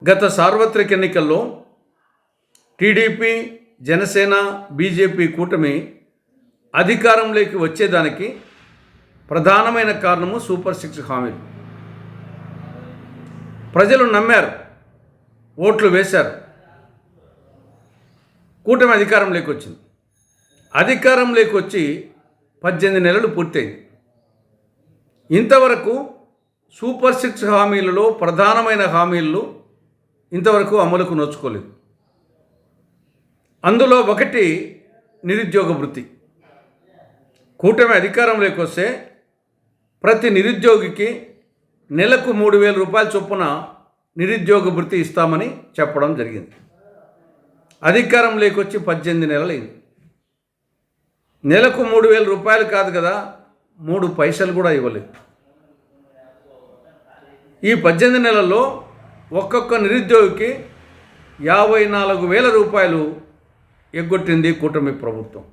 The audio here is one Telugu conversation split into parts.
గత సార్వత్రిక ఎన్నికల్లో టీడీపీ, జనసేన, బీజేపీ కూటమి అధికారంలోకి వచ్చేదానికి ప్రధానమైన కారణము సూపర్ 6 హామీలు. ప్రజలు నమ్మారు, ఓట్లు వేశారు. కూటమి అధికారంలోకి వచ్చింది. అధికారంలోకి వచ్చి 18 నెలలు పూర్తయింది. ఇంతవరకు సూపర్ 6 హామీలలో ప్రధానమైన హామీలు ఇంతవరకు అమలుకు నోచుకోలేదు. అందులో ఒకటి నిరుద్యోగ భృతి. కూటమి అధికారంలోకి వస్తే ప్రతి నిరుద్యోగికి నెలకు 3,000 రూపాయల చొప్పున నిరుద్యోగ భృతి ఇస్తామని చెప్పడం జరిగింది. అధికారంలోకి వచ్చి 18 నెలలైంది. నెలకు 3,000 రూపాయలు కాదు కదా, 3 పైసలు కూడా ఇవ్వలేదు. ఈ 18 నెలల్లో ఒక్కొక్క నిరుద్యోగికి 54,000 రూపాయలు ఎగ్గొట్టింది కూటమి ప్రభుత్వం.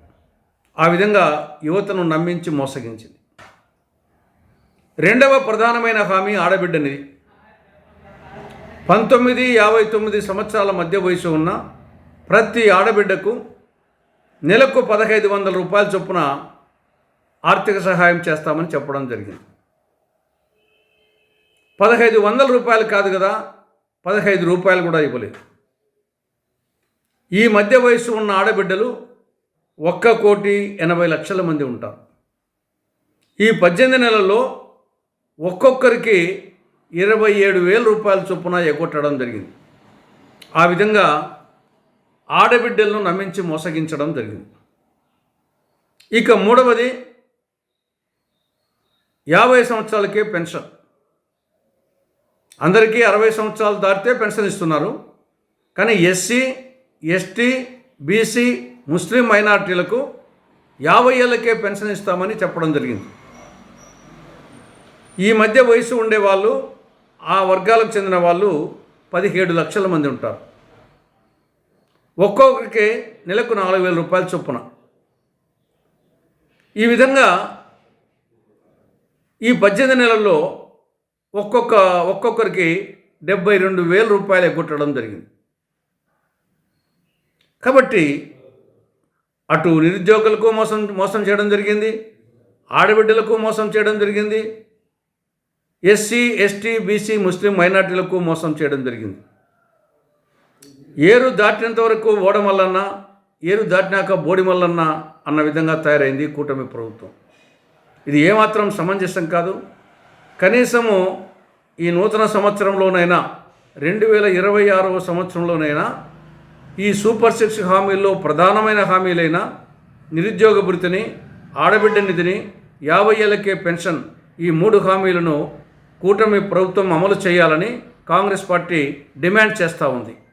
ఆ విధంగా యువతను నమ్మించి మోసగించింది. రెండవ ప్రధానమైన హామీ ఆడబిడ్డ నిధి. 19-59 సంవత్సరాల మధ్య వయసు ఉన్న ప్రతి ఆడబిడ్డకు నెలకు 1,500 రూపాయల చొప్పున ఆర్థిక సహాయం చేస్తామని చెప్పడం జరిగింది. 1,500 రూపాయలు కాదు కదా, 15 రూపాయలు కూడా ఇవ్వలేదు. ఈ మధ్య వయసు ఉన్న ఆడబిడ్డలు 1,80,00,000 మంది ఉంటారు. ఈ 18 నెలల్లో ఒక్కొక్కరికి 27,000 రూపాయల చొప్పున ఎగ్గొట్టడం జరిగింది. ఆ విధంగా ఆడబిడ్డలను నమ్మించి మోసగించడం జరిగింది. ఇక మూడవది 50 సంవత్సరాలకే పెన్షన్. అందరికీ 60 సంవత్సరాలు దాటితే పెన్షన్ ఇస్తున్నారు. కానీ ఎస్సీ, ఎస్టీ, బీసీ, ముస్లిం మైనార్టీలకు 50 ఏళ్ళకే పెన్షన్ ఇస్తామని చెప్పడం జరిగింది. ఈ మధ్య వయసు ఉండేవాళ్ళు, ఆ వర్గాలకు చెందిన వాళ్ళు 17 లక్షల మంది ఉంటారు. ఒక్కొక్కరికి నెలకు 4,000 రూపాయల చొప్పున. ఈ విధంగా ఈ 18 నెలల్లో ఒక్కొక్కరికి 72,000 రూపాయలు ఎగ్గొట్టడం జరిగింది. కాబట్టి అటు నిరుద్యోగులకు మోసం చేయడం జరిగింది, ఆడబిడ్డలకు మోసం చేయడం జరిగింది, ఎస్సీ, ఎస్టీ, బీసీ, ముస్లిం మైనార్టీలకు మోసం చేయడం జరిగింది. ఏరు దాటినంత వరకు ఓడమల్లన్నా, ఏరు దాటినాక బోడిమల్లన్నా అన్న విధంగా తయారైంది కూటమి ప్రభుత్వం. ఇది ఏమాత్రం సమంజసం కాదు. కనీసము ఈ నూతన సంవత్సరంలోనైనా 2026వ సంవత్సరంలోనైనా ఈ సూపర్ 6 హామీల్లో ప్రధానమైన హామీలైన నిరుద్యోగ భృతిని, ఆడబిడ్డ నిధిని, 50 ఏళ్ళకే పెన్షన్, ఈ 3 హామీలను కూటమి ప్రభుత్వం అమలు చేయాలని కాంగ్రెస్ పార్టీ డిమాండ్ చేస్తూ ఉంది.